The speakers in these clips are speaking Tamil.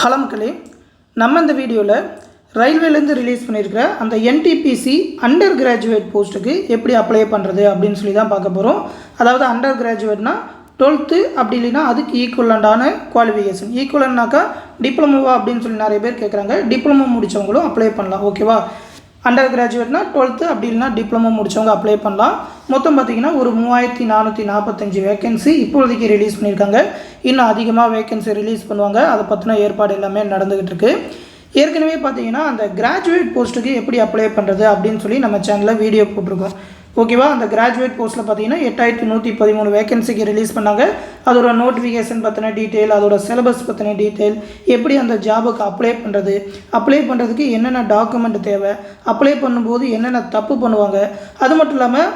ஹலோ மக்களே, நம்ம இந்த வீடியோவில் ரயில்வேலேருந்து ரிலீஸ் பண்ணியிருக்கிற அந்த என்டிபிசி அண்டர் கிராஜுவேட் போஸ்ட்டுக்கு எப்படி அப்ளை பண்ணுறது அப்படின்னு சொல்லி தான் பார்க்க போகிறோம். அதாவது அண்டர் கிராஜுவேட்னா 12th அப்படி இல்லைன்னா அதுக்கு ஈக்குவலண்டான குவாலிஃபிகேஷன். ஈக்குவலன்னாக்கா டிப்ளமோவா அப்படின்னு சொல்லி நிறைய பேர் கேட்குறாங்க. டிப்ளமோ முடித்தவங்களும் அப்ளை பண்ணலாம். ஓகேவா? அண்டர் கிராஜுவேட்னா 12th அப்படி இல்லைனா டிப்ளமோ முடித்தவங்க அப்ளை பண்ணலாம். மொத்தம் பார்த்திங்கன்னா ஒரு 3445 வேக்கன்சி இப்போதைக்கு ரிலீஸ் பண்ணியிருக்காங்க. இன்னும் அதிகமாக வேக்கன்சி ரிலீஸ் பண்ணுவாங்க. அதை பற்றின ஏற்பாடு எல்லாமே நடந்துக்கிட்டு இருக்குது. ஏற்கனவே பார்த்திங்கன்னா அந்த கிராஜுவேட் போஸ்ட்டுக்கு எப்படி அப்ளை பண்ணுறது அப்படின்னு சொல்லி நம்ம சேனலில் வீடியோ போட்டிருக்கோம். ஓகேவா? அந்த கிராஜுவேட் போஸ்ட்டில் பார்த்தீங்கன்னா 8113 வேகன்சிக்கு ரிலீஸ் பண்ணாங்க. அதோட நோட்டிஃபிகேஷன் பற்றின டீட்டெயில், அதோட சிலபஸ் பற்றின டீட்டெயில், எப்படி அந்த ஜாபுக்கு அப்ளை பண்ணுறது, அப்ளை பண்ணுறதுக்கு என்னென்ன டாக்குமெண்ட் தேவை, அப்ளை பண்ணும்போது என்னென்ன தப்பு பண்ணுவாங்க, அது மட்டும் இல்லாமல்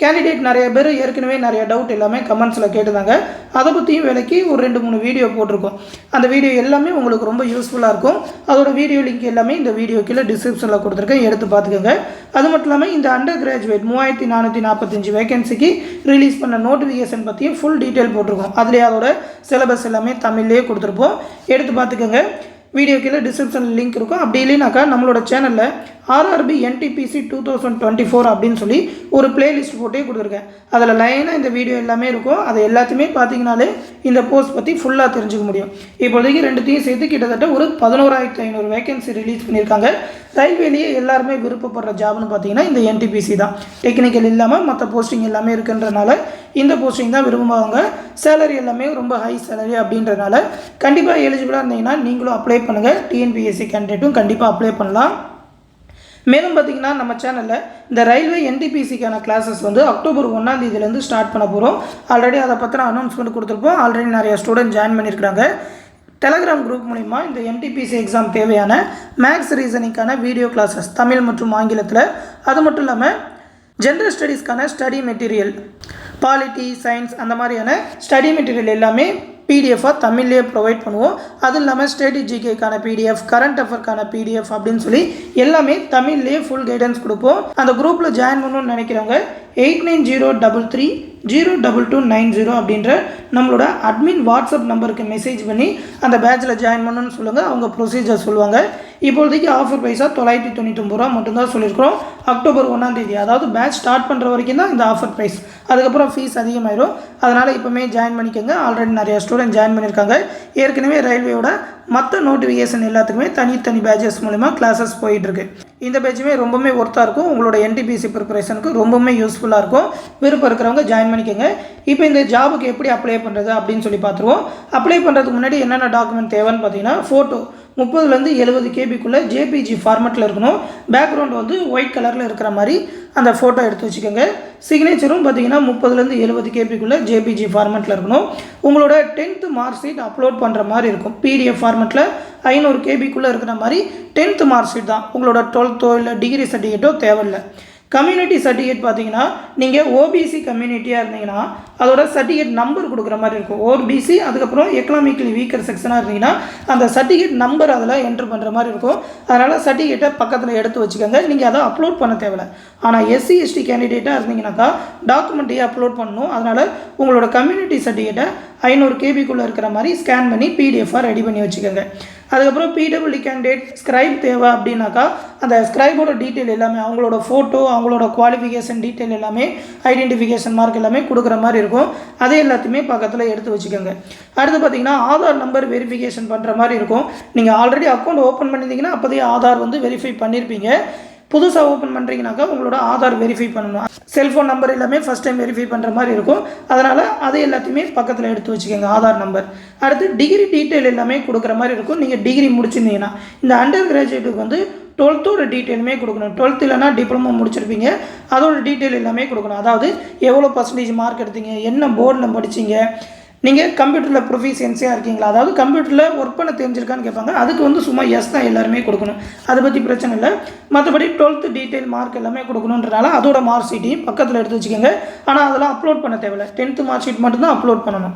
கேண்டிடேட் நிறைய பேர் ஏற்கனவே நிறைய டவுட் எல்லாமே கமெண்ட்ஸில் கேட்டுருந்தாங்க. அதை பற்றியும் விலைக்கு ஒரு 2-3 வீடியோ போட்டிருக்கோம். அந்த வீடியோ எல்லாமே உங்களுக்கு ரொம்ப யூஸ்ஃபுல்லாக இருக்கும். அதோட வீடியோ லிங்க் எல்லாமே இந்த வீடியோ கீழே டிஸ்கிரிப்ஷனில் கொடுத்துருக்கேன், எடுத்து பார்த்துக்கோங்க. அது மட்டும் இல்லாமல் இந்த அண்டர் கிராஜுவேட் 3445 வேகன்சிக்கு ரிலீஸ் பண்ண நோட்டிஃபிகேஷன் பற்றியும் ஃபுல் டீட்டெயில் போட்டிருக்கோம். அதிலே அதோட சிலபஸ் எல்லாமே தமிழ்லேயே கொடுத்துருப்போம், எடுத்து பார்த்துக்கோங்க. வீடியோ கீழே டிஸ்கிரிப்ஷனில் லிங்க் இருக்கும். அப்படி இல்லைனாக்கா நம்மளோட சேனலில் ஆர்ஆர்பி என்டிபிசி 2024 அப்படின்னு சொல்லி ஒரு பிளேலிஸ்ட் போட்டே கொடுத்துருக்கேன். அதில் லைனாக இந்த வீடியோ எல்லாமே இருக்கும். அதை எல்லாத்தையுமே பார்த்தீங்கனாலே இந்த போஸ்ட் பற்றி ஃபுல்லாக தெரிஞ்சுக்க முடியும். இப்போதைக்கு ரெண்டுத்தையும் சேர்த்து கிட்டத்தட்ட ஒரு 11500 வேகன்சி ரிலீஸ் பண்ணியிருக்காங்க. ரயில்வேலேயே எல்லாருமே விருப்பப்படுற ஜாப்னு பார்த்தீங்கன்னா இந்த என்டிபிசி தான். டெக்னிக்கல் இல்லாமல் மற்ற போஸ்டிங் எல்லாமே இருக்குன்றனால இந்த போஸ்டிங் தான் விரும்புவாங்க. சேலரி எல்லாமே ரொம்ப ஹை சேலரி அப்படின்றனால கண்டிப்பாக எலிஜிபிளாக இருந்தீங்கன்னா நீங்களும் அப்ளை பண்ணுங்கள். டிஎன்பிஎஸ்சி கேண்டிடேட்டும் கண்டிப்பாக அப்ளை பண்ணலாம். மேலும் பார்த்திங்கன்னா நம்ம சேனலில் இந்த ரயில்வே என்டிபிசிக்கான கிளாஸஸ் வந்து அக்டோபர் 1ஆம் தேதியிலேருந்து ஸ்டார்ட் பண்ண போகிறோம். ஆல்ரெடி அதை பற்றின அனௌன்ஸ்மெண்ட் கொடுத்துருப்போம். ஆல்ரெடி நிறைய ஸ்டூடெண்ட் ஜாயின் பண்ணியிருக்காங்க. டெலகிராம் குரூப் மூலிமா இந்த என்டிபிசி எக்ஸாம் தேவையான மேக்ஸ் ரீசனிங்கான வீடியோ கிளாஸஸ் தமிழ் மற்றும் ஆங்கிலத்தில், அது மட்டும் இல்லாமல் ஜென்ரல் ஸ்டடீஸ்க்கான ஸ்டடி மெட்டீரியல், பாலிட்டி, சயின்ஸ் அந்த மாதிரியான ஸ்டடி மெட்டீரியல் எல்லாமே பிடிஎஃபாக தமிழ்லேயே ப்ரொவைட் பண்ணுவோம். அது இல்லாமல் ஸ்டேட் ஜிகேக்கான பிடிஎஃப், கரண்ட் அஃபேர்க்கான பிடிஎஃப் அப்படின்னு சொல்லி எல்லாமே தமிழ்லேயே ஃபுல் கைடன்ஸ் கொடுப்போம். அந்த குரூப்பில் ஜாயின் பண்ணணும்னு நினைக்கிறவங்க 8903302290 அப்படின்ற நம்மளோட அட்மின் வாட்ஸ்அப் நம்பருக்கு மெசேஜ் பண்ணி அந்த பேட்சில் ஜாயின் பண்ணணும்னு சொல்லுங்கள். அவங்க ப்ரொசீஜர் சொல்லுவாங்க. இப்போதைக்கு ஆஃபர் ப்ரைஸாக 999 ரூபா மட்டும்தான் சொல்லியிருக்கிறோம். அக்டோபர் 1ஆம் தேதி, அதாவது பேட்ச் ஸ்டார்ட் பண்ணுற வரைக்கும் தான் இந்த ஆஃபர் ப்ரைஸ். அதுக்கப்புறம் ஃபீஸ் அதிகமாயிடும். அதனால் இப்போமே ஜாயின் பண்ணிக்கோங்க. ஆல்ரெடி நிறைய ஸ்டூடெண்ட் ஜாயின் பண்ணியிருக்காங்க. ஏற்கனவே ரயில்வேயோட மற்ற நோட்டிஃபிகேஷன் எல்லாத்துக்குமே தனித்தனி பேட்சஸ் மூலிமா கிளாஸஸ் போயிட்டுருக்கு. இந்த பேட்சுமே ரொம்பவுமே ஒர்த்தாக இருக்கும். உங்களோட என்டிபிசி ப்ரிப்பரேஷனுக்கு ரொம்பவுமே யூஸ்ஃபுல்லாக இருக்கும். விருப்பம் இருக்கிறவங்க ஜாயின் பண்ணிக்கோங்க. இப்போ இந்த ஜாபுக்கு எப்படி அப்ளை பண்ணுறது அப்படின்னு சொல்லி பார்த்துருவோம். அப்ளை பண்ணுறதுக்கு முன்னாடி என்னென்ன டாக்குமெண்ட் தேவைன்னு பார்த்தீங்கன்னா, ஃபோட்டோ 30லேருந்து 70 கேபிக்குள்ளே ஜேபிஜி ஃபார்மெட்டில் இருக்கணும். பேக்ரவுண்ட் வந்து ஒயிட் கலரில் இருக்கிற மாதிரி அந்த ஃபோட்டோ எடுத்து வச்சுக்கோங்க. சிக்னேச்சரும் பார்த்தீங்கன்னா 30லேருந்து 70 கேபிக்குள்ளே ஜேபிஜி ஃபார்மெட்டில் இருக்கணும். உங்களோட 10th மார்க் ஷீட் அப்லோட் பண்ணுற மாதிரி இருக்கும். பிடிஎஃப் ஃபார்மெட்டில் 500 கேபிக்குள்ளே இருக்கிற மாதிரி 10th மார்க் ஷீட் தான். உங்களோட 12th இல்லை டிகிரி சர்டிஃபிகேட்டோ தேவையில்லை. கம்யூனிட்டி சர்டிஃபிகேட் பார்த்தீங்கன்னா, நீங்கள் ஓபிசி கம்யூனிட்டியாக இருந்தீங்கன்னா அதோட சர்டிஃபிகேட் நம்பர் கொடுக்குற மாதிரி இருக்கும். ஓபிசி அதுக்கப்புறம் எக்கனாமிக்கலி வீக்கர் செக்ஷனாக இருந்தீங்கன்னா அந்த சர்டிஃபிகேட் நம்பர் அதில் என்ட்ரு பண்ணுற மாதிரி இருக்கும். அதனால் சர்டிஃபிகேட்டை பக்கத்தில் எடுத்து வச்சுக்கோங்க. நீங்கள் அதை அப்லோட் பண்ண தேவையில்லை. ஆனால் எஸ்சி எஸ்டி கேண்டிடேட்டாக இருந்தீங்கன்னாக்கா டாக்குமெண்ட்டையே அப்லோட் பண்ணணும். அதனால் உங்களோட கம்யூனிட்டி சர்டிஃபிகேட்டை 500 கேபிக்குள்ளே இருக்கிற மாதிரி ஸ்கேன் பண்ணி பிடிஎஃபாக ரெடி பண்ணி வச்சுக்கோங்க. அதுக்கப்புறம் பிடபிள்யூ கேண்டிடேட் ஸ்க்ரைப் தேவை அப்படின்னாக்கா அந்த ஸ்க்ரைபோட டீட்டெயில் எல்லாமே, அவங்களோட ஃபோட்டோ, அவங்களோட குவாலிஃபிகேஷன் டீட்டெயில் எல்லாமே, ஐடென்டிஃபிகேஷன் மார்க் எல்லாமே கொடுக்குற மாதிரி இருக்கும். அதே எல்லாத்தையுமே பக்கத்தில் எடுத்து வச்சுக்கோங்க. அடுத்து பார்த்தீங்கன்னா ஆதார் நம்பர் வெரிஃபிகேஷன் பண்ணுற மாதிரி இருக்கும். நீங்கள் ஆல்ரெடி அக்கௌண்ட் ஓப்பன் பண்ணியிருந்தீங்கன்னா அப்போதே ஆதார் வந்து வெரிஃபை பண்ணியிருப்பீங்க. புதுசாக ஓப்பன் பண்ணுறீங்கனாக்கா உங்களோட ஆதார் வெரிஃபை பண்ணணும். செல்ஃபோன் நம்பர் எல்லாமே ஃபஸ்ட் டைம் வெரிஃபை பண்ணுற மாதிரி இருக்கும். அதனால் அதை எல்லாத்தையுமே பக்கத்தில் எடுத்து வச்சுக்கோங்க, ஆதார் நம்பர். அடுத்து டிகிரி டீட்டெயில் எல்லாமே கொடுக்குற மாதிரி இருக்கும். நீங்கள் டிகிரி முடிச்சிருந்தீங்கன்னா இந்த அண்டர் கிராஜுவேட்டுக்கு வந்து 12th டீட்டெயிலுமே கொடுக்கணும். 12th இல்லைனா டிப்ளமோ முடிச்சிருப்பீங்க, அதோட டீட்டெயில் எல்லாமே கொடுக்கணும். அதாவது எவ்வளோ % மார்க் எடுத்தீங்க, என்ன போர்டில் படிச்சிங்க, நீங்கள் கம்ப்யூட்டரில் ப்ரொஃபிஷியன்சியாக இருக்கீங்களா, அதாவது கம்ப்யூட்டரில் ஒர்க் பண்ண தெரிஞ்சிருக்கான்னு கேட்பாங்க. அதுக்கு வந்து சும்மா எஸ் தான் எல்லாருமே கொடுக்கணும். அதை பற்றி பிரச்சனை இல்லை. மற்றபடி 12th டீட்டெயில் மார்க் எல்லாமே கொடுக்கணுன்றனால அதோட மார்க் ஷீட்டையும் பக்கத்தில் எடுத்து வச்சுக்கோங்க. ஆனால் அதெல்லாம் அப்லோட் பண்ண தேவையில்லை. 10th மார்க் ஷீட் மட்டும்தான் அப்லோட் பண்ணணும்.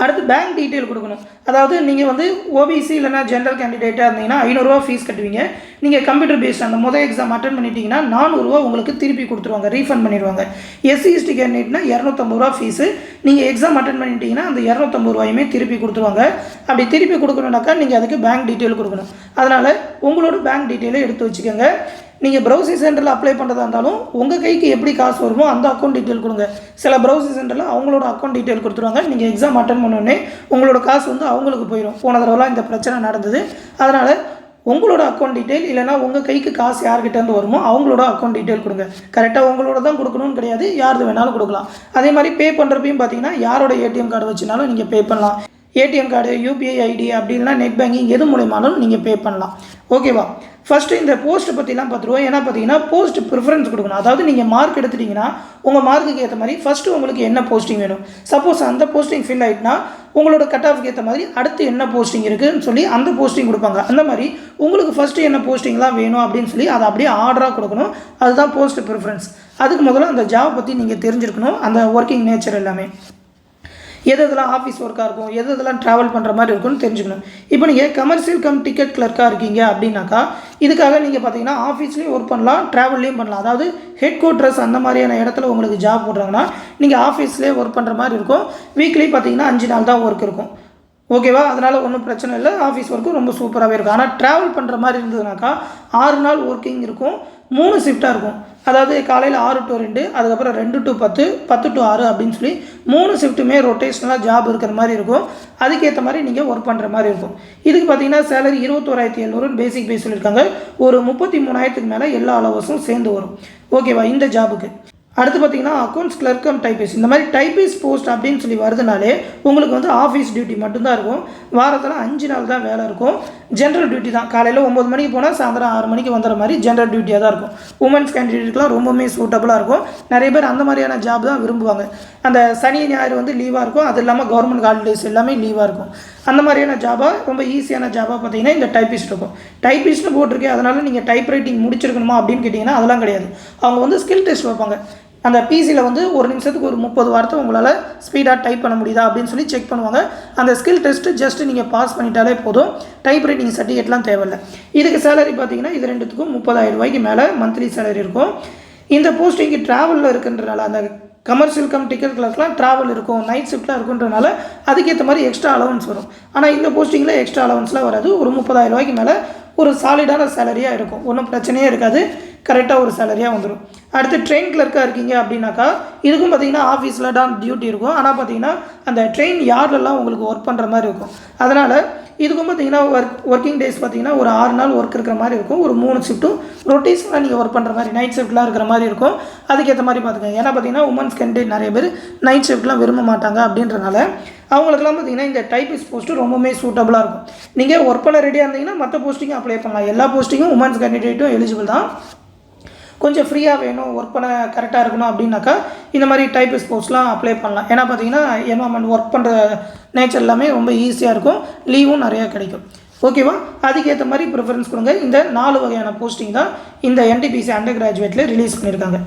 அடுத்து பேங்க் டீட்டெயில் கொடுக்கணும். அதாவது நீங்கள் வந்து ஓபிசி இல்லைனா ஜென்ரல் கேண்டிடேட்டாக இருந்தீங்கன்னா 500 ரூபா ஃபீஸ் கட்டுவீங்க. நீங்கள் கம்ப்யூட்டர் பேஸ்ட் அந்த முதல் எக்ஸாம் அட்டன் பண்ணிட்டீங்கன்னா 400 ரூபா உங்களுக்கு திருப்பி கொடுத்துருவாங்க, ரீஃபண்ட் பண்ணிடுவாங்க. எஸ்சி எஸ்டி கேண்டிடேட்னா 250 ரூபா ஃபீஸு. நீங்கள் எக்ஸாம் அட்டன் பண்ணிட்டீங்கன்னா அந்த 250 ரூபாயுமே திருப்பி கொடுத்துருவாங்க. அப்படி திருப்பி கொடுக்கணுன்னாக்கா நீங்கள் அதுக்கு பேங்க் டீட்டெயில் கொடுக்கணும். அதனால் உங்களோட பேங்க் டீட்டெயிலை எடுத்து வச்சுக்கோங்க. நீங்கள் ப்ரௌசிங் சென்டரில் அப்ளை பண்ணுறதா இருந்தாலும் உங்கள் கைக்கு எப்படி காசு வருமோ அந்த அக்கௌண்ட் டீட்டெயில் கொடுங்க. சில ப்ரௌசிங் சென்டரில் அவங்களோட அக்கௌண்ட் டீட்டெயில் கொடுத்துருவாங்க. நீங்கள் எக்ஸாம் அட்டன் பண்ணோடனே உங்களோட காசு வந்து அவங்களுக்கு போயிடும். போன தடவைலாம் இந்த பிரச்சனை நடந்தது. அதனால் உங்களோட அக்கௌண்ட் டீட்டெயில் இல்லைனா உங்கள் கைக்கு காசு யார்கிட்டேருந்து வருமோ அவங்களோட அக்கௌண்ட் டீட்டெயில் கொடுங்க. கரெக்டாக உங்களோட தான் கொடுக்கணும்னு கிடையாது, யாருக்கு வேணாலும் கொடுக்கலாம். அதே மாதிரி பே பண்ணுறப்பையும் பார்த்தீங்கன்னா யாரோட ஏடிஎம் கார்டு வச்சுனாலும் நீங்கள் பே பண்ணலாம். ஏடிஎம் கார்டு, யூபிஐ ஐடி அப்படி இல்லைனா நெட் பேங்கிங் எது மூலமானாலும் நீங்கள் பே பண்ணலாம். ஓகேவா? ஃபஸ்ட்டு இந்த போஸ்ட்டை பற்றிலாம் பார்த்துருவோம். ஏன்னா பார்த்தீங்கன்னா போஸ்ட் ப்ரிஃபரன்ஸ் கொடுக்கணும். அதாவது நீங்கள் மார்க் எடுத்துட்டிங்கன்னா உங்கள் மார்க்குக்கு ஏற்ற மாதிரி ஃபஸ்ட்டு உங்களுக்கு என்ன போஸ்டிங் வேணும். சப்போஸ் அந்த போஸ்டிங் ஃபில் ஆகிட்டுனா உங்களோட கட் ஆஃப்க்கு ஏற்ற மாதிரி அடுத்து என்ன போஸ்டிங் இருக்குதுன்னு சொல்லி அந்த போஸ்டிங் கொடுப்பாங்க. அந்த மாதிரி உங்களுக்கு ஃபஸ்ட்டு என்ன போஸ்டிங்லாம் வேணும் அப்படின்னு சொல்லி அதை அப்படியே ஆர்டராக கொடுக்கணும். அதுதான் போஸ்ட் ப்ரிஃபரன்ஸ். அதுக்கு முதல்ல அந்த ஜாப் பற்றி நீங்கள் தெரிஞ்சிருக்கணும், அந்த ஒர்க்கிங் நேச்சர் எல்லாமே. எதெல்லாம் ஆஃபீஸ் ஒர்க்காக இருக்கும், எதெல்லாம் ட்ராவல் பண்ணுற மாதிரி இருக்கும்னு தெரிஞ்சுக்கணும். இப்போ நீங்கள் கமர்ஷியல் டிக்கெட் கிளர்க்காக இருக்கீங்க அப்படின்னாக்கா இதுக்காக நீங்கள் பார்த்தீங்கன்னா ஆஃபீஸ்லேயும் ஒர்க் பண்ணலாம், ட்ராவல்லையும் பண்ணலாம். அதாவது ஹெட் குவார்ட்டர்ஸ் அந்த மாதிரியான இடத்துல உங்களுக்கு ஜாப் போடுறாங்கன்னா நீங்கள் ஆஃபீஸ்லேயே ஒர்க் பண்ணுற மாதிரி இருக்கும். வீக்லி பார்த்தீங்கன்னா 5 நாள் தான் ஒர்க் இருக்கும். ஓகேவா? அதனால் ஒன்றும் பிரச்சனை இல்லை, ஆஃபீஸ் ஒர்க்கும் ரொம்ப சூப்பராகவே இருக்கும். ஆனால் ட்ராவல் பண்ணுற மாதிரி இருந்ததுனாக்கா 6 நாள் ஒர்க்கிங் இருக்கும், 3 ஷிஃப்ட்டாக இருக்கும். அதாவது காலையில் 6 to 2, அதுக்கப்புறம் 2 to 10, 10 to 6 அப்படின்னு சொல்லி 3 ஷிஃப்ட்டுமே ரொட்டேஷனலாக ஜாப் இருக்கிற மாதிரி இருக்கும். அதுக்கேற்ற மாதிரி நீங்கள் ஒர்க் பண்ணுற மாதிரி இருக்கும். இதுக்கு பார்த்தீங்கன்னா சேலரி 21,700 பேசிக் பே சொல்லியிருக்காங்க. ஒரு 33,000க்கு மேலே எல்லா அலவன்ஸும் சேர்ந்து வரும். ஓகேவா? இந்த ஜாபுக்கு அடுத்து பார்த்தீங்கன்னா அக்கௌண்ட்ஸ் கிளர்க் டைப்பிஸ்ட். இந்த மாதிரி டைப்பிஸ்ட் போஸ்ட் அப்படின்னு சொல்லி வருதுனாலே உங்களுக்கு வந்து ஆஃபீஸ் டியூட்டி மட்டும்தான் இருக்கும். வாரத்தில் 5 நாள் தான் வேலை இருக்கும். ஜென்ரல் டியூட்டி தான். காலையில் 9 மணிக்கு போனால் சாயந்தரம் 6 மணிக்கு வந்துடுற மாதிரி ஜென்ரல் டியூட்டியாக தான் இருக்கும். உமன்ஸ் கேண்டிடேட்டுக்குலாம் ரொம்பவுமே சூட்டபுளாக இருக்கும். நிறைய பேர் அந்த மாதிரியான ஜாப் தான் விரும்புவாங்க. அந்த சனி ஞாயிறு வந்து லீவாக இருக்கும். அது இல்லாமல் கவர்மெண்ட் ஹாலிடேஸ் எல்லாமே லீவாக இருக்கும். அந்த மாதிரியான ஜாபாக ரொம்ப ஈஸியான ஜாபாக பார்த்தீங்கன்னா இந்த டைப்பிஸ்ட் இருக்கும். டைப்பிஸ்ட்னு போட்டிருக்கேன், அதனால் நீங்கள் டைப் ரைட்டிங் முடிச்சிருக்கணுமா அப்படின்னு கேட்டிங்கன்னா அதெல்லாம் கிடையாது. அவங்க வந்து ஸ்கில் டெஸ்ட் வைப்பாங்க. அந்த பிசியில் வந்து ஒரு நிமிஷத்துக்கு ஒரு 30 வார்த்தை உங்களால் ஸ்பீடாக டைப் பண்ண முடியுதா அப்படின்னு சொல்லி செக் பண்ணுவாங்க. அந்த ஸ்கில் டெஸ்ட்டு ஜஸ்ட்டு நீங்கள் பாஸ் பண்ணிட்டாலே போதும். டைப் ரைட்டிங் சர்டிஃபிகேட்லாம் தேவையில்லை. இதுக்கு சேலரி பார்த்தீங்கன்னா இது ரெண்டுத்துக்கும் 30,000 ரூபாய்க்கு மேலே மந்த்லி சேலரி இருக்கும். இந்த போஸ்டிங்கு ட்ராவலில் இருக்குன்றனால அந்த கமர்ஷியல் டிக்கெட் கிளர்க்லாம் ட்ராவல் இருக்கும், நைட் ஷிஃப்ட்டாக இருக்குன்றனால அதுக்கேற்ற மாதிரி எக்ஸ்ட்ரா அலவன்ஸ் வரும். ஆனால் இந்த போஸ்டிங்கில் எக்ஸ்ட்ரா அலவன்ஸ்லாம் வராது. ஒரு 30,000 ரூபாய்க்கு மேலே ஒரு சாலிடான சேலரியாக இருக்கும். ஒன்றும் பிரச்சனையே இருக்காது, கரெக்டாக ஒரு சேலரியாக வந்துடும். அடுத்து ட்ரெயின் கிளர்க்காக இருக்கீங்க அப்படின்னாக்கா இதுக்கும் பார்த்தீங்கன்னா ஆஃபீஸில் தான் டியூட்டி இருக்கும். ஆனால் பார்த்தீங்கன்னா அந்த ட்ரெயின் யார்டெல்லாம் உங்களுக்கு ஒர்க் பண்ணுற மாதிரி இருக்கும். அதனால் இதுக்கும் பார்த்தீங்கன்னா ஒர்க்கிங் டேஸ் பார்த்தீங்கன்னா ஒரு 6 நாள் ஒர்க் இருக்கிற மாதிரி இருக்கும். ஒரு 3 ஷிஃப்ட்டும் ரொட்டேஷனாக நீங்கள் ஒர்க் பண்ணுற மாதிரி நைட் ஷிஃப்ட்லாம் இருக்கிற மாதிரி இருக்கும். அதுக்கேற்ற மாதிரி பார்த்துக்கோங்க. ஏன்னா பார்த்தீங்கன்னா உமன்ஸ் கேண்டிடேட் நிறைய பேர் நைட் ஷிஃப்ட்லாம் விரும்ப மாட்டாங்க. அப்படின்றனால அவங்களுக்குலாம் பார்த்தீங்கன்னா இந்த டைப்பிஸ்ட் போஸ்ட்டு ரொம்பவுமே சூட்டபுளாக இருக்கும். நீங்கள் ஒர்க் பண்ண ரெடியாக இருந்தீங்கன்னா மற்ற போஸ்டிங்கும் அப்ளை பண்ணலாம். எல்லா போஸ்டிங்கும் உமன்ஸ் கேண்டிடேட்டும் எலிஜிபிள் தான். கொஞ்சம் ஃப்ரீயாக வேணும், ஒர்க் பண்ண கரெக்டாக இருக்கணும் அப்படின்னாக்கா இந்த மாதிரி டைப்பிஸ்ட் போஸ்ட்லாம் அப்ளை பண்ணலாம். ஏன்னா பார்த்தீங்கன்னா என்வாமெண்ட் ஒர்க் பண்ணுற நேச்சர் எல்லாமே ரொம்ப ஈஸியாக இருக்கும், லீவும் நிறையா கிடைக்கும். ஓகேவா? அதுக்கேற்ற மாதிரி ப்ரிஃபரன்ஸ் கொடுங்க. இந்த 4 வகையான போஸ்டிங் தான் இந்த NTPC அண்டர் கிராஜுவேட்டில் ரிலீஸ் பண்ணியிருக்காங்க.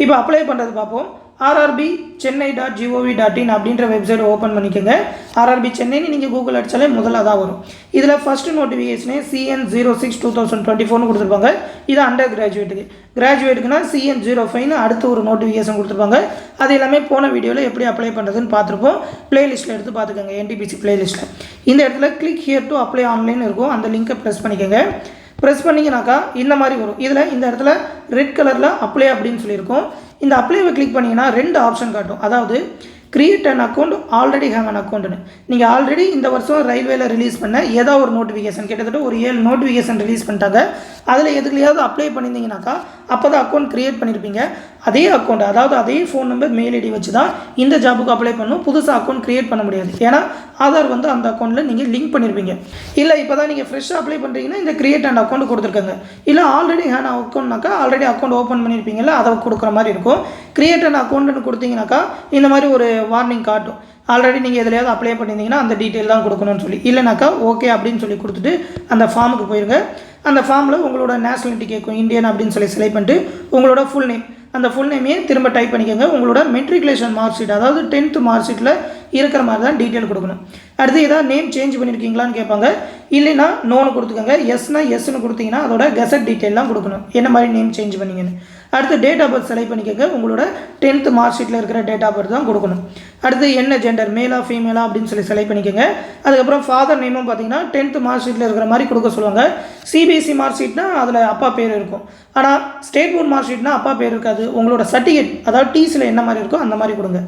இப்போ அப்ளை பண்ணுறது பார்ப்போம். rrbchennai.gov.in அப்படின்ற வெப்சைட் ஓப்பன் பண்ணிக்கோங்க. RRB சென்னைன்னு நீங்கள் கூகுள் அடித்தாலே முதல்ல தான் வரும். இதில் ஃபஸ்ட்டு நோட்டிஃபிகேஷனே CN06-2024 கொடுத்துருப்பாங்க. இது அண்டர் கிராஜுவேட்டுக்கு. கிராஜுவேட்டுக்குனா CN05 அடுத்து ஒரு நோட்டிஃபிகேஷன் கொடுத்துருப்பாங்க. அது எல்லாமே போன வீடியோவில் எப்படி அப்ளை பண்ணுறதுன்னு பார்த்துருப்போம். ப்ளேலிஸ்ட்டில் எடுத்து பார்த்துக்கோங்க, NTPC ப்ளேலிஸ்ட்டில். இந்த இடத்துல click here to apply online இருக்கும். அந்த லிங்கை ப்ரெஸ் பண்ணிக்கோங்க. ப்ரெஸ் பண்ணிங்கனாக்கா இந்த மாதிரி வரும். இதில் இந்த இடத்துல ரெட் கலரில் அப்ளை அப்படின்னு சொல்லியிருக்கோம். இந்த அப்ளைவை கிளிக் பண்ணிங்கன்னா 2 ஆப்ஷன் காட்டும். அதாவது create an account, already have an அக்கௌண்ட்னு. நீங்கள் ஆல்ரெடி இந்த வருஷம் ரயில்வேல ரிலீஸ் பண்ண ஏதோ ஒரு நோட்டிஃபிகேஷன், கிட்டத்தட்ட ஒரு 7 நோட்டிஃபிகேஷன் ரிலீஸ் பண்ணிட்டாங்க. அதில் எதுலையாவது அப்ளை பண்ணியிருந்தீங்கன்னாக்கா அப்போ தான் அக்கௌண்ட் க்ரியேட் பண்ணியிருப்பீங்க. அதே அக்கௌண்ட், அதாவது அதே ஃபோன் நம்பர், மெயில் ஐடி வச்சு தான் இந்த ஜாபுக்கு அப்ளை பண்ணணும். புதுசாக அக்கௌண்ட் க்ரியேட் பண்ண முடியாது. ஏன்னா ஆதார் வந்து அந்த அக்கௌண்ட்டில் நீங்கள் லிங்க் பண்ணியிருப்பீங்க. இல்லை இப்போ தான் நீங்கள் ஃப்ரெஷ்ஷாக அப்ளை பண்ணுறீங்கன்னா இந்த கிரியேட் அண்ட் அக்கௌண்ட் கொடுத்துருக்காங்க. இல்லை ஆல்ரெடி ஹேன் அக்கௌண்ட்னாக்கா ஆல்ரெடி அக்கௌண்ட் ஓப்பன் பண்ணியிருப்பீங்களா, அதை கொடுக்குற மாதிரி இருக்கும். கிரியேட் அண்ட் அக்கௌண்ட்னு கொடுத்தீங்கன்னாக்கா இந்த மாதிரி ஒரு வார்னிங் காட்டும். ஆல்ரெடி நீங்கள் எதுலையாவது அப்ளை பண்ணியிருந்தீங்கன்னா அந்த டீட்டெயில் தான் கொடுக்கணும்னு சொல்லி. இல்லைனாக்கா ஓகே அப்படின்னு சொல்லி கொடுத்துட்டு அந்த ஃபார்முக்கு போயிருங்க. அந்த ஃபார்மில் உங்களோட நேஷனாலிட்டி கேட்கும், இந்தியன் அப்படின்னு சொல்லி செலக்ட் பண்ணிட்டு உங்களோட ஃபுல் நேம், அந்த ஃபுல் நேமையே திரும்ப டைப் பண்ணிக்கோங்க. உங்களோட மெட்ரிகுலேஷன் மார்க் ஷீட், அதாவது 10th மார்க் ஷீட்டில் இருக்கிற மாதிரி தான் டீட்டெயில் கொடுக்கணும். அடுத்து ஏதாவது நேம் சேஞ்ச் பண்ணியிருக்கீங்களான்னு கேட்பாங்க. இல்லைன்னா நோன்னு கொடுத்துக்கோங்க. எஸ்னா எஸ்ன்னு கொடுத்தீங்கன்னா அதோட கெசட் டீட்டெயிலாம் கொடுக்கணும், என்ன மாதிரி நேம் சேஞ்ச் பண்ணிங்கன்னு. அடுத்து டேட் ஆஃப் பர்த் செலக்ட் பண்ணிக்கோங்க. உங்களோட 10th மார்க் ஷீட்டில் இருக்கிற டேட் ஆஃப் பர்த் தான் கொடுக்கணும். அடுத்து என்ன ஜெண்டர், மேலா ஃபீமேலா அப்படின்னு சொல்லி செலக்ட் பண்ணிக்கோங்க. அதுக்கப்புறம் ஃபாதர் நேமும் பார்த்தீங்கன்னா 10th மார்க் ஷீட்டில் இருக்கிற மாதிரி கொடுக்க சொல்லுவாங்க. சிபிஎஸ்சி மார்க் ஷீட்னா அதில் அப்பா பேர் இருக்கும். ஆனால் ஸ்டேட் போர்ட் மார்க் ஷீட்னா அப்பா பேர் இருக்காது. உங்களோட சர்டிஃபிகேட் அதாவது டிசியில் என்ன மாதிரி இருக்கோ அந்த மாதிரி கொடுங்க.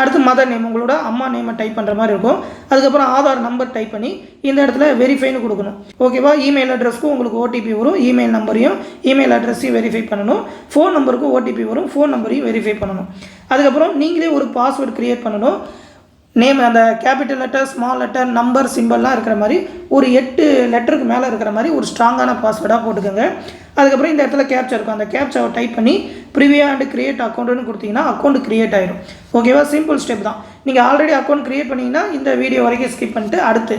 அடுத்து மதர் நேம், உங்களோட அம்மா நேமை டைப் பண்ணுற மாதிரி இருக்கும். அதுக்கப்புறம் ஆதார் நம்பர் டைப் பண்ணி இந்த இடத்துல வெரிஃபைன்னு கொடுக்கணும். ஓகேவா? இமெயில் அட்ரஸ்க்கும் உங்களுக்கு ஓடிபி வரும். இமெயில் நம்பரையும் இமெயில் அட்ரஸையும் வெரிஃபை பண்ணணும். ஃபோன் நம்பருக்கும் ஓடிபி வரும். ஃபோன் நம்பரையும் வெரிஃபை பண்ணணும். அதுக்கப்புறம் நீங்களே ஒரு பாஸ்வேர்டு க்ரியேட் பண்ணணும். நேம் அந்த capital letter, small letter, number, சிம்பிள்லாம் இருக்கிற மாதிரி ஒரு 8 லெட்டருக்கு மேலே இருக்கிற மாதிரி ஒரு ஸ்ட்ராங்கான பாஸ்வேர்டாக போட்டுக்கோங்க. அதுக்கப்புறம் இந்த இடத்துல கேப்சா இருக்கும். அந்த கேப்சாவை டைப் பண்ணி ப்ரிவியூ அண்ட் கிரியேட் அக்கௌண்ட்டுன்னு கொடுத்தீங்கன்னா அக்கௌண்ட் கிரியேட் ஆகிடும். ஓகேவா? சிம்பிள் ஸ்டெப் தான். நீங்கள் ஆல்ரெடி அக்கௌண்ட் கிரியேட் பண்ணிங்கன்னா இந்த வீடியோ வரைக்கும் ஸ்கிப் பண்ணிட்டு அடுத்து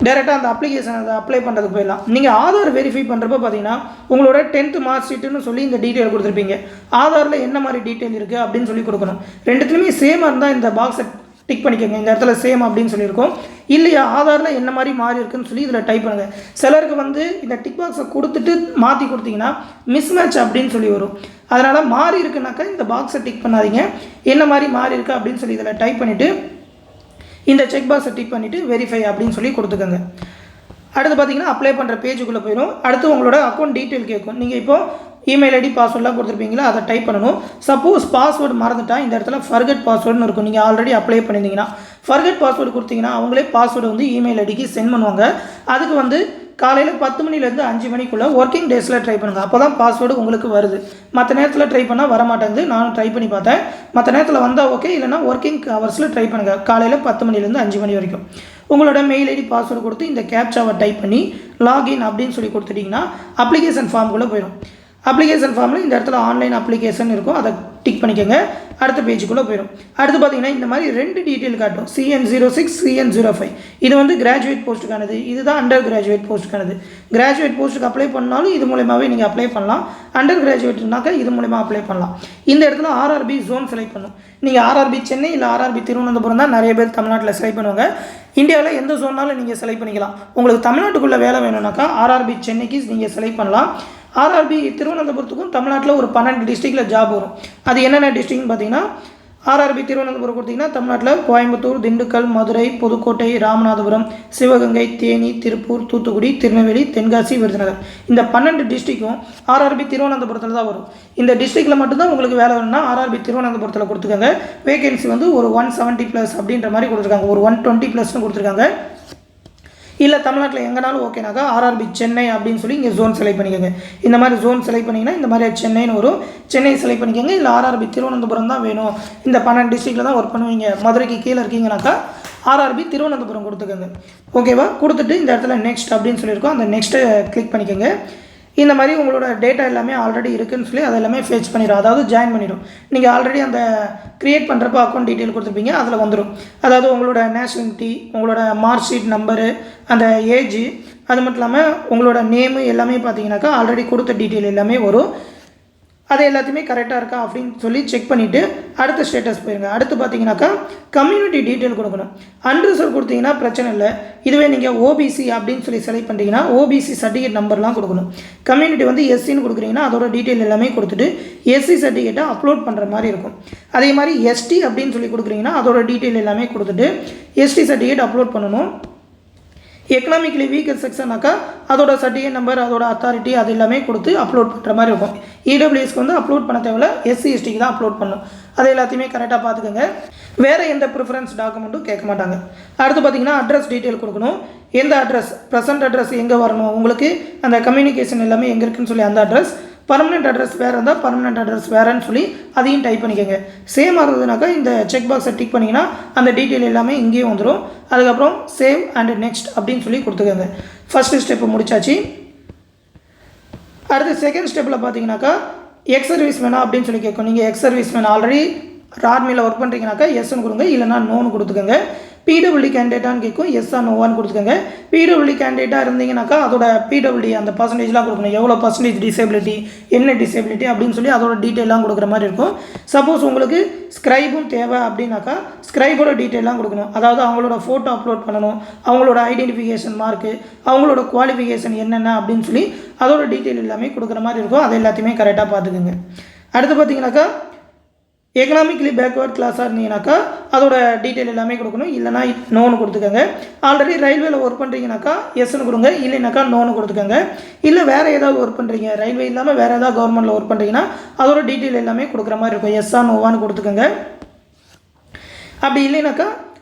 டேரெக்டாக அந்த அப்ளிகேஷன் அதை அப்ளை பண்ணுறதுக்கு போயிடலாம். நீங்கள் ஆதார் வெரிஃபை பண்ணுறப்போ பார்த்தீங்கன்னா உங்களோட 10th மார்க் ஷீட்டுன்னு சொல்லி இந்த டீட்டெயில் கொடுத்துருப்பீங்க. ஆதாரில் என்ன மாதிரி டீட்டெயில் இருக்குது அப்படின்னு சொல்லி கொடுக்கணும். ரெண்டுத்துலேயுமே சேமாக இருந்தால் இந்த பாக்ஸை டிக் பண்ணிக்கோங்க. இந்த இடத்துல சேம் அப்படின்னு சொல்லியிருக்கோம். இல்லையா ஆதாரில் என்ன மாதிரி மாறி இருக்குன்னு சொல்லி இதில் டைப் பண்ணுங்கள். சிலருக்கு வந்து இந்த டிக் பாக்ஸை கொடுத்துட்டு மாற்றி கொடுத்தீங்கன்னா மிஸ்மேட்ச் அப்படின்னு சொல்லி வரும். அதனால் மாறி இருக்குனாக்கா இந்த பாக்ஸை டிக் பண்ணாதீங்க. என்ன மாதிரி மாறி இருக்குது அப்படின்னு சொல்லி இதில் டைப் பண்ணிவிட்டு இந்த செக் பாக்ஸை டிக் பண்ணிவிட்டு வெரிஃபை அப்படின்னு சொல்லி கொடுத்துக்கோங்க. அடுத்து பார்த்தீங்கன்னா அப்ளை பண்ணுற பேஜுக்குள்ளே போயிடும். அடுத்து உங்களோட அக்கௌண்ட் டீட்டெயில் கேட்கும். நீங்கள் இப்போது இமெயில் ஐடி பாஸ்வேர்டெலாம் கொடுத்துருப்பீங்களா, அதை டைப் பண்ணணும். சப்போஸ் பாஸ்வேர்டு மறந்துட்டால் இந்த இடத்துல ஃபர்கெட் பாஸ்வேர்டுன்னு இருக்கும். நீங்கள் ஆல்ரெடி அப்ளை பண்ணியிருந்தீங்கன்னா ஃபர்கெட் பாஸ்வேர்டு கொடுத்தீங்கன்னா அவங்களே பாஸ்வேர்டு வந்து இமெயில் ஐடிக்கு சென்ட் பண்ணுவாங்க. அதுக்கு வந்து காலையில் 10 மணிலேருந்து 5 மணிக்குள்ளே ஒர்க்கிங் டேஸில் ட்ரை பண்ணுங்கள். அப்போ தான் பாஸ்வேர்டு உங்களுக்கு வருது. மற்ற நேரத்தில் ட்ரை பண்ணால் வர மாட்டேங்குது. நானும் ட்ரை பண்ணி பார்த்தேன். மற்ற நேரத்தில் வந்தால் ஓகே, இல்லைனா ஒர்க்கிங் ஹவர்ஸில் ட்ரை பண்ணுங்கள். காலையில் 10 மணிலேருந்து 5 மணி வரைக்கும் உங்களோட மெயில் ஐடி பாஸ்வேர்டு கொடுத்து இந்த கேப்சாவை டைப் பண்ணி லாகின் அப்படின்னு சொல்லி கொடுத்துட்டிங்கன்னா அப்ளிகேஷன் ஃபார்முக்குள்ளே போயிடும். அப்ளிகேஷன் ஃபார்மில் இந்த இடத்துல ஆன்லைன் அப்ளிகேஷன் இருக்கும். அதை டிக் பண்ணிக்கோங்க. அடுத்த பேஜுக்குள்ளே போயிடும். அடுத்து பார்த்தீங்கன்னா இந்த மாதிரி 2 டீட்டெயில் காட்டும். CN06, CN05. இது வந்து கிராஜுவேட் போஸ்ட்டுக்கானது. இதுதான் அண்டர் கிராஜுவேட் போஸ்ட்டுக்கானது. கிராஜுவேட் போஸ்ட்டுக்கு அப்ளை பண்ணாலும் இது மூலமாகவே நீங்கள் அப்ளை பண்ணலாம். அண்டர் கிராஜுவேட்னாக்கா இது மூலமாக அப்ளை பண்ணலாம். இந்த இடத்துல RRB ஜோன் செலக்ட் பண்ணும். நீங்கள் RRB சென்னை இல்லை RRB திருவனந்தபுரம் தான் நிறைய பேர் தமிழ்நாட்டில் செலக்ட் பண்ணுவாங்க. இந்தியாவில் எந்த ஜோன்னாலும் நீங்கள் செலக்ட் பண்ணிக்கலாம். உங்களுக்கு தமிழ்நாட்டுக்குள்ளே வேலை வேணும்னாக்கா RRB சென்னைக்கு நீங்கள் செலக்ட் பண்ணலாம். RRB திருவனந்தபுரத்துக்கும் தமிழ்நாட்டில் ஒரு 12 டிஸ்ட்ரிக்டில் ஜாப் வரும். அது என்னென்ன டிஸ்ட்ரிக்ட்னு பார்த்தீங்கன்னா RRB திருவனந்தபுரம் கொடுத்தீங்கன்னா தமிழ்நாட்டில் கோயம்புத்தூர், திண்டுக்கல், மதுரை, புதுக்கோட்டை, ராமநாதபுரம், சிவகங்கை, தேனி, திருப்பூர், தூத்துக்குடி, திருநெல்வேலி, தென்காசி, விருதுநகர் இந்த 12 டிஸ்ட்ரிக்டும் RRB திருவனந்தபுரத்தில் தான் வரும். இந்த டிஸ்ட்ரிக்டில் மட்டும்தான் உங்களுக்கு வேலை வேணும்னா RRB திருவனந்தபுரத்தில் கொடுத்துக்கோங்க. வேகன்சி வந்து ஒரு 170+ அப்படின்ற மாதிரி கொடுத்துருக்காங்க. ஒரு 120+னு கொடுத்துருக்காங்க. இல்லை தமிழ்நாட்டில் எங்கேனாலும் ஓகேனாக்கா RRB சென்னை அப்படின்னு சொல்லி இங்கே ஜோன் செலக்ட் பண்ணிக்கோங்க. இந்த மாதிரி ஜோன் செலக்ட் பண்ணிங்கன்னா இந்த மாதிரி சென்னைன்னு வரும். சென்னை செலக்ட் பண்ணிக்கோங்க. இல்லை RRB திருவனந்தபுரம் தான் வேணும், இந்த 12 டிஸ்ட்ரிக்டில் தான் ஒர்க் பண்ணுவீங்க, மதுரைக்கு கீழே இருக்கீங்கனாக்கா RRB திருவனந்தபுரம் கொடுத்துக்கோங்க. ஓகேவா? கொடுத்துட்டு இந்த இடத்துல நெக்ஸ்ட் அப்படின்னு சொல்லியிருக்கோம். அந்த நெக்ஸ்ட்டை கிளிக் பண்ணிக்கோங்க. இந்த மாதிரி உங்களோட டேட்டா எல்லாமே ஆல்ரெடி இருக்குன்னு சொல்லி அதை எல்லாமே ஃபேச் பண்ணிடும். அதாவது ஜாயின் பண்ணிடும். நீங்கள் ஆல்ரெடி அந்த க்ரியேட் பண்ணுறப்போ அக்கௌண்ட் டீட்டெயில் கொடுத்துருப்பீங்க, அதில் வந்துடும். அதாவது உங்களோட நேஷனாலிட்டி, உங்களோட மார்க் ஷீட் நம்பரு, அந்த ஏஜ், அது மட்டும் இல்லாமல் உங்களோட நேமு எல்லாமே பார்த்தீங்கன்னாக்கா ஆல்ரெடி கொடுத்த டீட்டெயில் எல்லாமே வரும். அது எல்லாத்தையுமே கரெக்டாக இருக்கா அப்படின்னு சொல்லி செக் பண்ணிவிட்டு அடுத்த ஸ்டேட்டஸ் போயிருங்க. அடுத்து பார்த்தீங்கன்னாக்கா கம்யூனிட்டி டீட்டெயில் கொடுக்கணும். அன்ரிசர்வ் கொடுத்தீங்கன்னா பிரச்சனை இல்லை. இதுவே நீங்கள் OBC அப்படின்னு சொல்லி செலக்ட் பண்ணிட்டீங்கன்னா OBC சர்டிஃபிகேட் நம்பர்லாம் கொடுக்கணும். கம்யூனிட்டி வந்து SCன்னு கொடுக்குறீங்கன்னா அதோட டீட்டெயில் எல்லாமே கொடுத்துட்டு SC சர்டிஃபிகேட்டை அப்லோட் பண்ணுற மாதிரி இருக்கும். அதே மாதிரி ST அப்படின்னு சொல்லி கொடுக்குறீங்கன்னா அதோட டீட்டெயில் எல்லாமே கொடுத்துட்டு ST சர்டிஃபிகேட் அப்லோட் பண்ணணும். எக்கனாமிக்கலி வீக்கர் செக்ஷனாக்கா அதோட சர்டிஃபிகேட் நம்பர், அதோட அத்தாரிட்டி அது எல்லாமே கொடுத்து அப்லோட் பண்ணுற மாதிரி இருக்கும். EWSக்கு வந்து அப்லோட் பண்ண தேவையில்ல, SC STக்கு தான் அப்லோட் பண்ணணும். அது எல்லாத்தையுமே கரெக்டாக பார்த்துக்கோங்க. வேறு எந்த ப்ரிஃபரன்ஸ் டாக்குமெண்ட்டும் கேட்க மாட்டாங்க. அடுத்து பார்த்தீங்கன்னா அட்ரஸ் டீட்டெயில் கொடுக்கணும். எந்த அட்ரஸ், ப்ரெசன்ட் அட்ரஸ் எங்கே வரணும், உங்களுக்கு அந்த கம்யூனிகேஷன் எல்லாமே எங்கே இருக்குன்னு சொல்லி அந்த அட்ரஸ், பர்மனெண்ட் அட்ரஸ் வேறு இருந்தால் பர்மனெண்ட் அட்ரஸ் வேறுன்னு சொல்லி அதையும் டைப் பண்ணிக்கோங்க. சேமாக இருந்ததுனாக்கா இந்த செக் பாக்ஸை டிக் பண்ணிங்கன்னா அந்த டீட்டெயில் எல்லாமே இங்கேயும் வந்துடும். அதுக்கப்புறம் சேவ் அண்ட் நெக்ஸ்ட் அப்படின்னு சொல்லி கொடுத்துக்கோங்க. ஃபஸ்ட்டு ஸ்டெப்பு முடிச்சாச்சு. அடுத்து செகண்ட் ஸ்டெப்பில் பார்த்தீங்கன்னாக்கா எக்ஸ் சர்வீஸ் மேனா அப்படின்னு சொல்லி கேட்கும். நீங்கள் எக்ஸ் சர்வீஸ் மேன் ஆல்ரெடி ஆர்மியில் ஒர்க் பண்ணுறீங்கனாக்கா எஸ்ன்னு கொடுங்க, இல்லைனா நோன்னு கொடுத்துக்கோங்க. பிடபிள்யூடி கேண்டிடேட்டான்னு கேட்கும், எஸ்ஸா நோவான்னு கொடுத்துக்கோங்க. பிடபிள்யூடி கேண்டிடேட்டாக இருந்தீங்கன்னாக்கா அதோட பிடபிள்யூடி அந்த பர்சன்டேஜ்லாம் கொடுக்கணும், எவ்வளோ பர்சன்டேஜ் டிசேபிலிட்டி, என்ன டிசேபிலிட்டி அப்படின்னு சொல்லி அதோட டீட்டெயிலாம் கொடுக்குற மாதிரி இருக்கும். சப்போஸ் உங்களுக்கு ஸ்க்ரைபும் தேவை அப்படின்னாக்கா ஸ்க்ரைபோட டீட்டெயிலாம் கொடுக்கணும். அதாவது அவங்களோட ஃபோட்டோ அப்லோட் பண்ணணும், அவங்களோட ஐடென்டிஃபிகேஷன் மார்க்கு, அவங்களோட குவாலிஃபிகேஷன் என்னென்ன அப்படின்னு சொல்லி அதோட டீட்டெயில் எல்லாமே கொடுக்குற மாதிரி இருக்கும். அது எல்லாத்தையுமே கரெக்டாக பார்த்துக்குங்க. அடுத்து பார்த்தீங்கன்னாக்கா எக்கனாமிக்கலி பேக்வேர்ட் கிளாஸாக இருந்தீங்கன்னாக்கா அதோட டீட்டெயில் எல்லாமே கொடுக்கணும், இல்லைனா நோன்னு கொடுத்துக்கோங்க. ஆல்ரெடி ரயில்வேல ஒர்க் பண்ணுறீங்கனாக்கா எஸ்ன்னு கொடுங்க, இல்லைனாக்கா நோன்னு கொடுத்துக்கோங்க. இல்லை வேறு ஏதாவது ஒர்க் பண்ணுறீங்க, ரயில்வே இல்லாமல் வேறு ஏதாவது கவர்மெண்ட்டில் ஒர்க் பண்ணுறீங்கன்னா அதோட டீட்டெயில் எல்லாமே கொடுக்குற மாதிரி இருக்கும், எஸ்ஸா நோவான்னு கொடுத்துக்கோங்க. அப்படி இல்லைனாக்கா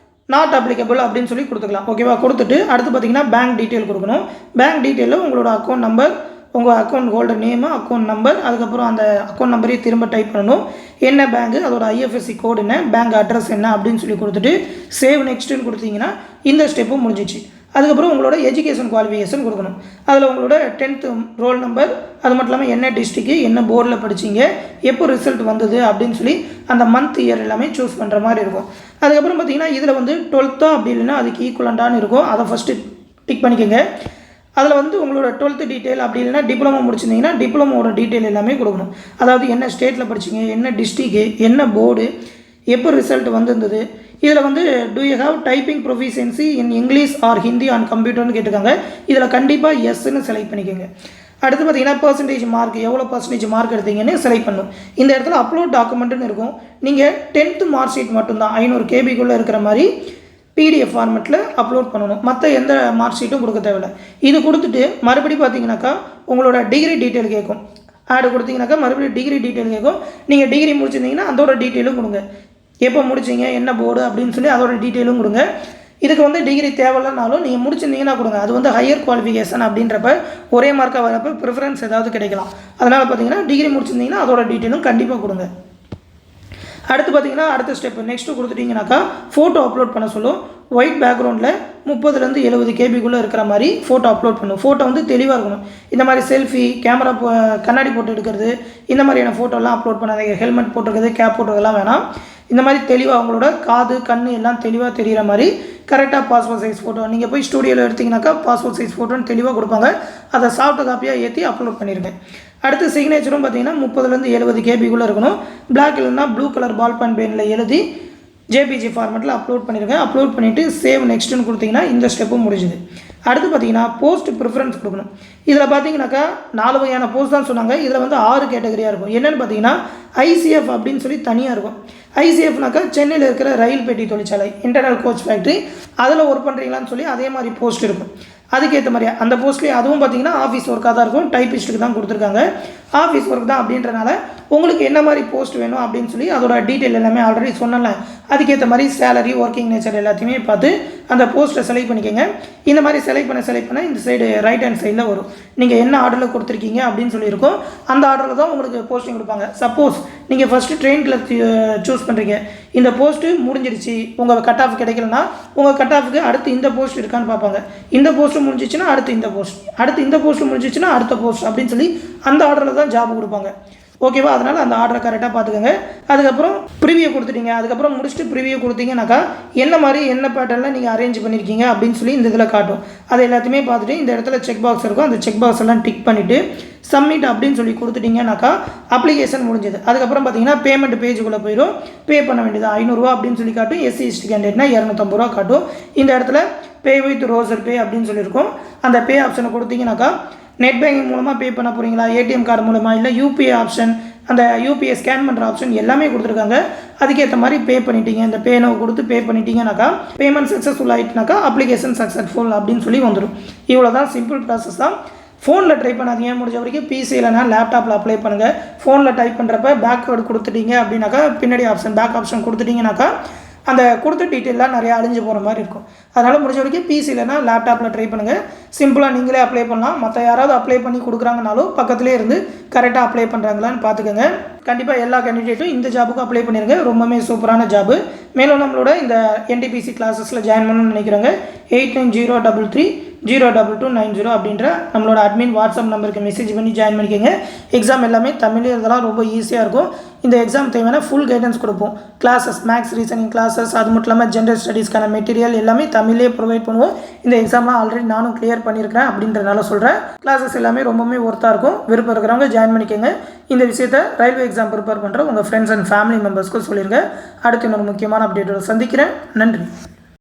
நாட் அப்ளிகபிள் அப்படின்னு சொல்லி கொடுத்துக்கலாம். ஓகேவா? கொடுத்துட்டு அடுத்து பார்த்தீங்கன்னா பேங்க் டீட்டெயில் கொடுக்கணும். பேங்க் டீட்டெயிலில் உங்களோட அக்கௌண்ட் நம்பர், உங்கள் account holder name, account number, அதுக்கப்புறம் அந்த அக்கௌண்ட் நம்பரையும் திரும்ப டைப் பண்ணணும். என்ன பேங்கு, அதோட ஐஎஃப்எஸ்சி கோடு என்ன, பேங்க் அட்ரஸ் என்ன அப்படின்னு சொல்லி கொடுத்துட்டு சேவ் நெக்ஸ்ட்டுன்னு கொடுத்தீங்கன்னா இந்த ஸ்டெப்பும் முடிஞ்சிச்சு. அதுக்கப்புறம் உங்களோட எஜுகேஷன் குவாலிஃபிகேஷன் கொடுக்கணும். அதில் உங்களோட 10th ரோல் நம்பர், அது மட்டும் இல்லாமல் என்ன டிஸ்ட்ரிக்கு, என்ன போர்டில் படிச்சிங்க, எப்போ ரிசல்ட் வந்தது அப்படின்னு சொல்லி அந்த மந்த் இயர் எல்லாமே சூஸ் பண்ணுற மாதிரி இருக்கும். அதுக்கப்புறம் பார்த்தீங்கன்னா இதில் வந்து 12th அப்படி இல்லைன்னா அதுக்கு ஈக்குவலண்டான்னு இருக்கும், அதை ஃபஸ்ட்டு டிக் பண்ணிக்கோங்க. அதில் வந்து உங்களோட 12th டீட்டெயில் அப்படி இல்லைனா டிப்ளமோ முடிச்சிருந்தீங்கன்னா டிப்ளமோட டீட்டெயில் எல்லாமே கொடுக்கணும். அதாவது என்ன ஸ்டேட்டில் படிச்சிங்க, என்ன டிஸ்ட்ரிக்கு, என்ன போர்டு, எப்போ ரிசல்ட் வந்திருந்தது. இதில் வந்து do you have typing proficiency in English or Hindi on கம்ப்யூட்டர்னு கேட்டிருக்காங்க. இதில் கண்டிப்பாக எஸ்ன்னு செலக்ட் பண்ணிக்கோங்க. அடுத்து பார்த்தீங்கன்னா பர்சன்டேஜ் மார்க், எவ்வளோ பர்சன்டேஜ் மார்க் எடுத்தீங்கன்னு செலக்ட் பண்ணணும். இந்த இடத்துல அப்லோட் டாக்குமெண்ட்டுன்னு இருக்கும். நீங்கள் 10th மார்க் ஷீட் மட்டும்தான் 500 KB இருக்கிற மாதிரி PDF ஃபார்மெட்டில் அப்லோட் பண்ணணும், மற்ற எந்த மார்க் ஷீட்டும் கொடுக்க தேவையில்லை. இது கொடுத்துட்டு மறுபடியும் பார்த்தீங்கன்னாக்கா உங்களோட டிகிரி டீட்டெயில் கேட்கும். ஆடு கொடுத்தீங்கன்னாக்கா மறுபடியும் டிகிரி டீட்டெயில் கேட்கும். நீங்கள் டிகிரி முடிச்சிருந்தீங்கன்னா அதோட டீட்டெயிலும் கொடுங்க, எப்போ முடிச்சிங்க, என்ன போர்டு அப்படின்னு சொல்லி அதோட டீட்டெயிலும் கொடுங்க. இதுக்கு வந்து டிகிரி தேவையில்லைனாலும் நீங்கள் முடிச்சிருந்தீங்கன்னா கொடுங்க. அது வந்து ஹையர் குவாலிஃபிகேஷன் அப்படின்றப்ப ஒரே மார்க்காக வரப்போ ப்ரிஃபரன்ஸ் ஏதாவது கிடைக்கலாம். அதனால் பார்த்தீங்கன்னா டிகிரி முடிச்சிருந்தீங்கன்னா அதோட டீட்டெயிலும் கண்டிப்பாக கொடுங்க. அடுத்து பார்த்தீங்கன்னா அடுத்த ஸ்டெப் நெக்ஸ்ட்டு கொடுத்துட்டிங்கனாக்கா ஃபோட்டோ அப்லோட் பண்ண சொல்லும். ஒயிட் பேக்ரவுண்டில் 30 to 70 KB இருக்கிற மாதிரி ஃபோட்டோ அப்லோட் பண்ணும். ஃபோட்டோ வந்து தெளிவாக இருக்கணும். இந்த மாதிரி செல்ஃபி, கேமரா கண்ணாடி போட்டு எடுக்கிறது, இந்த மாதிரியான ஃபோட்டோலாம் அப்லோட் பண்ணாதீங்க. ஹெல்மெட் போட்டுருக்குது, கேப் போட்டுறதெல்லாம் வேணாம். இந்த மாதிரி தெளிவாக அவங்களோட காது, கண் எல்லாம் தெளிவாக தெரிகிற மாதிரி கரெக்டாக பாஸ்போர்ட் சைஸ் ஃபோட்டோ, நீங்கள் போய் ஸ்டூடியோவில் எடுத்திங்கனாக்கா பாஸ்போர்ட் சைஸ் ஃபோட்டோன்னு தெளிவாக கொடுப்பாங்க. அதை சாஃப்ட் காப்பியாக ஏற்றி அப்லோட் பண்ணியிருக்கேன். அடுத்து சிக்னேச்சரும் பார்த்தீங்கன்னா 30 to 70 KB இருக்கணும். பிளாக் இல்லைன்னா ப்ளூ கலர் பால் பாயிண்ட் பெயினில் எழுதி JPG ஃபார்மெட்டில் அப்லோட் பண்ணியிருக்கேன். அப்லோட் பண்ணிவிட்டு சேவ் நெக்ஸ்ட்டுன்னு கொடுத்தீங்கன்னா இந்த ஸ்டெப்பும் முடிஞ்சுது. அடுத்து பார்த்தீங்கன்னா போஸ்ட் ப்ரிஃபரன்ஸ் கொடுக்கணும். இதில் பார்த்தீங்கன்னாக்கா 4 வகையான போஸ்ட் தான் சொன்னாங்க. இதில் வந்து 6 கேட்டகரியாக இருக்கும். என்னென்னு பார்த்தீங்கன்னா ICF அப்படின்னு சொல்லி தனியாக இருக்கும். ICFனாக்கா சென்னையில் இருக்கிற ரயில் பெட்டி தொழிற்சாலை, இன்டர்னல் கோச் ஃபேக்ட்ரி, அதில் ஒர்க் பண்ணுறீங்களான்னு சொல்லி அதே மாதிரி போஸ்ட் இருக்கும். அதுக்கேற்ற மாதிரி அந்த போஸ்ட்லேயே அதுவும் பார்த்தீங்கன்னா ஆஃபீஸ் ஒர்க்காக தான் இருக்கும். டைப்பிஸ்ட்டுக்கு தான் கொடுத்துருக்காங்க. ஆஃபீஸ் ஒர்க் தான் அப்படின்றனால உங்களுக்கு என்ன மாதிரி போஸ்ட் வேணும் அப்படின்னு சொல்லி அதோட டீட்டெயில் எல்லாமே ஆல்ரெடி சொன்னல. அதுக்கேற்ற மாதிரி சேலரி, ஒர்க்கிங் நேச்சர் எல்லாத்தையுமே பார்த்து அந்த போஸ்ட்டை செலக்ட் பண்ணிக்கோங்க. இந்த மாதிரி செலக்ட் பண்ண இந்த சைடு ரைட் ஹேண்ட் சைடில் வரும். நீங்கள் என்ன ஆர்டரில் கொடுத்துருக்கீங்க அப்படின்னு சொல்லியிருக்கோம். அந்த ஆர்டரில் தான் உங்களுக்கு போஸ்டிங் கொடுப்பாங்க. சப்போஸ் நீங்கள் ஃபஸ்ட்டு ட்ரெயின் கிளர்க் சூஸ் பண்ணுறீங்க, இந்த போஸ்ட்டு முடிஞ்சிருச்சு, உங்கள் கட் ஆஃப் கிடைக்கலன்னா உங்கள் கட் ஆஃபுக்கு அடுத்து இந்த போஸ்ட் இருக்கான்னு பார்ப்பாங்க. இந்த போஸ்ட்டு முடிஞ்சிச்சுன்னா அடுத்து இந்த போஸ்ட், அடுத்து இந்த போஸ்ட்டு முடிஞ்சிச்சுன்னா அடுத்த போஸ்ட் அப்படின்னு சொல்லி அந்த ஆர்டரில் தான் ஜாப் கொடுப்பாங்க. ஓகேவா? அதனால் அந்த ஆர்டரை கரெக்டாக பார்த்துக்கோங்க. அதுக்கப்புறம் ப்ரிவியூ கொடுத்துட்டீங்க. அதுக்கப்புறம் முடிச்சுட்டு ப்ரிவியூ கொடுத்தீங்கன்னாக்கா என்ன மாதிரி என்ன பேட்டர்னில் நீங்கள் அரேஞ்ச் பண்ணியிருக்கீங்க அப்படின்னு சொல்லி இந்த இதில் காட்டும். அதை எல்லாத்தையுமே பார்த்துட்டு இந்த இடத்துல செக் பாக்ஸ் இருக்கும். அந்த செக் பாக்ஸ் எல்லாம் டிக் பண்ணிவிட்டு சப்மிட் அப்படின்னு சொல்லி கொடுத்துட்டிங்கனாக்கா அப்ளிகேஷன் முடிஞ்சது. அதுக்கப்புறம் பார்த்தீங்கன்னா பேமெண்ட் பேஜுக்குள்ளே போயிடும். பே பண்ண வேண்டியது 500 ரூபா அப்படின்னு சொல்லி காட்டும். SC/ST கேண்டிடேட்னா 250 ரூபா காட்டும். இந்த இடத்துல பே வித் ரோசர் பே அப்படின்னு சொல்லியிருக்கோம். அந்த பே ஆப்ஷனை கொடுத்தீங்கன்னாக்கா நெட் பேங்கிங் மூலமாக பே பண்ண போகிறீங்களா, ATM கார்டு மூலமாக, இல்லை UPI ஆப்ஷன், அந்த UPI ஸ்கேன் பண்ணுற ஆப்ஷன் எல்லாமே கொடுத்துருக்காங்க. அதுக்கேற்ற மாதிரி பே பண்ணிட்டீங்க. இந்த பேனை கொடுத்து பே பண்ணிட்டீங்கன்னாக்கா பேமெண்ட் சக்ஸஸ்ஃபுல் ஆகிட்டுனாக்கா அப்ளிகேஷன் சக்ஸஸ்ஃபுல் அப்படின்னு சொல்லி வந்துடும். இவ்வளோ தான், சிம்பிள் ப்ராசஸ் தான். ஃபோனில் ட்ரை பண்ணாதீங்க. முடிஞ்ச வரைக்கும் PC இல்லைனா லேப்டாப்பில் அப்ளை பண்ணுங்கள். ஃபோனில் டைப் பண்ணுறப்ப பேக்வேர்டு கொடுத்துட்டீங்க அப்படின்னாக்கா பின்னாடி ஆப்ஷன் பேக் ஆப்ஷன் கொடுத்துட்டிங்கனாக்கா அந்த கொடுத்த டீட்டெயிலாம் நிறையா அழிஞ்சு போகிற மாதிரி இருக்கும். அதனால் முடிஞ்ச வரைக்கும் PC இல்லைனா லேப்டாப்பில் ட்ரை பண்ணுங்கள். சிம்பிளாக நீங்களே அப்ளை பண்ணலாம். மற்ற யாராவது அப்ளை பண்ணி கொடுக்குறாங்கனாலும் பக்கத்துலேயே இருந்து கரெக்டாக அப்ளை பண்ணுறாங்களான்னு பார்த்துக்கோங்க. கண்டிப்பாக எல்லா கேண்டிடேட்டும் இந்த ஜாபுக்கு அப்ளை பண்ணிடுங்க. ரொம்பவே சூப்பரான ஜாபு. மேலும் நம்மளோட இந்த NTPC கிளாஸஸில் ஜாயின் பண்ணணும்னு நினைக்கிறவங்க 8903 02290 அப்படின்ற நம்மளோட அட்மின் வாட்ஸ்அப் நம்பருக்கு மெசேஜ் பண்ணி ஜாயின் பண்ணிக்கோங்க. எக்ஸாம் எல்லாமே தமிழ் இதெல்லாம் ரொம்ப ஈஸியாக இருக்கும். இந்த எக்ஸாம் தேவையான ஃபுல் கைடன்ஸ் கொடுப்போம். கிளாஸஸ் மேக்ஸ் ரீசனிங் கிளாஸஸ், அது மட்டும் இல்லாமல் ஜென்ரல் ஸ்டடீஸ்க்கான மெட்டீரியல் எல்லாமே தமிழ்லேயே ப்ரொவைட் பண்ணுவோம். இந்த எக்ஸாம்லாம் ஆல்ரெடி நானும் கிளியர் பண்ணியிருக்கிறேன் அப்படின்றனால சொல்கிறேன். கிளாஸஸ் எல்லாமே ரொம்பவே ஒர்த்தாக இருக்கும். விருப்பம் இருக்கிறவங்க ஜாயின் பண்ணிக்கோங்க. இந்த விஷயத்தை ரயில்வே எக்ஸாம் ப்ரிப்பேர் பண்ணுற உங்கள் ஃப்ரெண்ட்ஸ் அண்ட் ஃபேமிலி மெம்பர்ஸ்க்கு சொல்லிடுங்க. அடுத்து இன்னொரு முக்கியமான அப்டேட்டோட சந்திக்கிறேன். நன்றி.